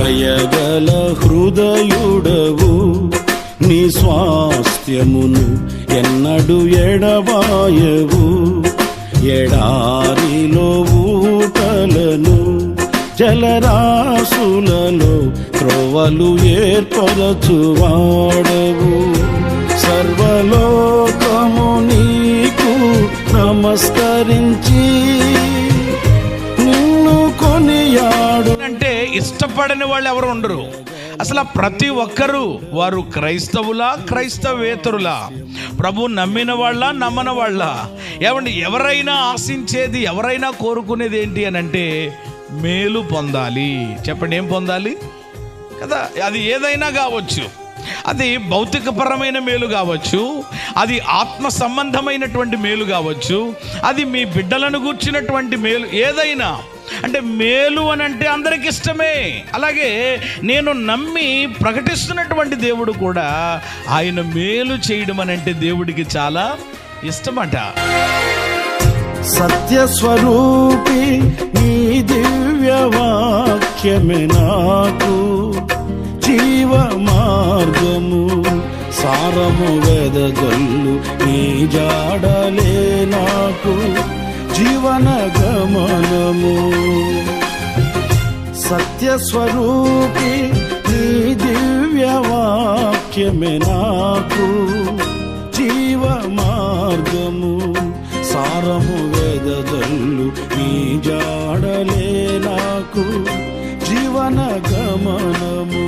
దయగల హృదయుడవు, నీ స్వాస్థ్యమును ఎన్నడు ఎడబాయవు. ఎడారిలో ఊటలను, జలరాశులలో త్రోవలు ఏర్పరచువాడవు. సర్వలోకము నీకు నమస్కరించి నిన్ను కొనియాడు. అంటే ఇష్టపడని వాళ్ళు ఎవరు ఉండరు. అసలు ప్రతి ఒక్కరూ వారు క్రైస్తవులా, క్రైస్తవేతరులా, ప్రభు నమ్మిన వాళ్ళ, నమ్మని వాళ్ళ, ఏమండి, ఎవరైనా ఆశించేది, ఎవరైనా కోరుకునేది ఏంటి అని అంటే మేలు పొందాలి. చెప్పండి, ఏం పొందాలి కదా? అది ఏదైనా కావచ్చు. అది భౌతికపరమైన మేలు కావచ్చు, అది ఆత్మ సంబంధమైనటువంటి మేలు కావచ్చు, అది మీ బిడ్డలను గూర్చినటువంటి మేలు, ఏదైనా. అంటే మేలు అని అంటే అందరికి ఇష్టమే. అలాగే నేను నమ్మి ప్రకటిస్తున్నటువంటి దేవుడు కూడా ఆయన మేలు చేయడం అని అంటే దేవుడికి చాలా ఇష్టమట. సత్యస్వరూపి నీ దివ్య వాక్యమే నాకు జీవ మార్గము, సారము వెదజల్లు నీ జాడలే నాకు జీవన గమనము. సత్యస్వరూపి నీ దివ్య వాక్యమే నాకు జీవ మార్గము, సారము వెదజల్లు నీ జాడలే నాకు జీవన గమనము.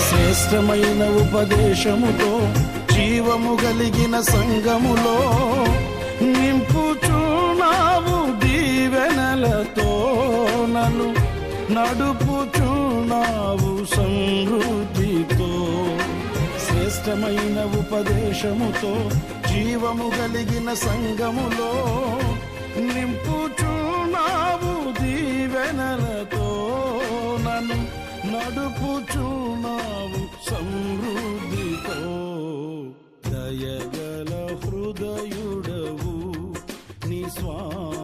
శ్రేష్టమైన ఉపదేశముతో జీవము కలిగిన సంగములో నింపుచున్నావు, దీవెనలతో నన్ను నడుపుచున్నావు సమృద్ధితో. శ్రేష్టమైన ఉపదేశముతో జీవము కలిగిన సంగములో నింపుచున్నావు, దీవెనలతో నన్ను నడుపుచు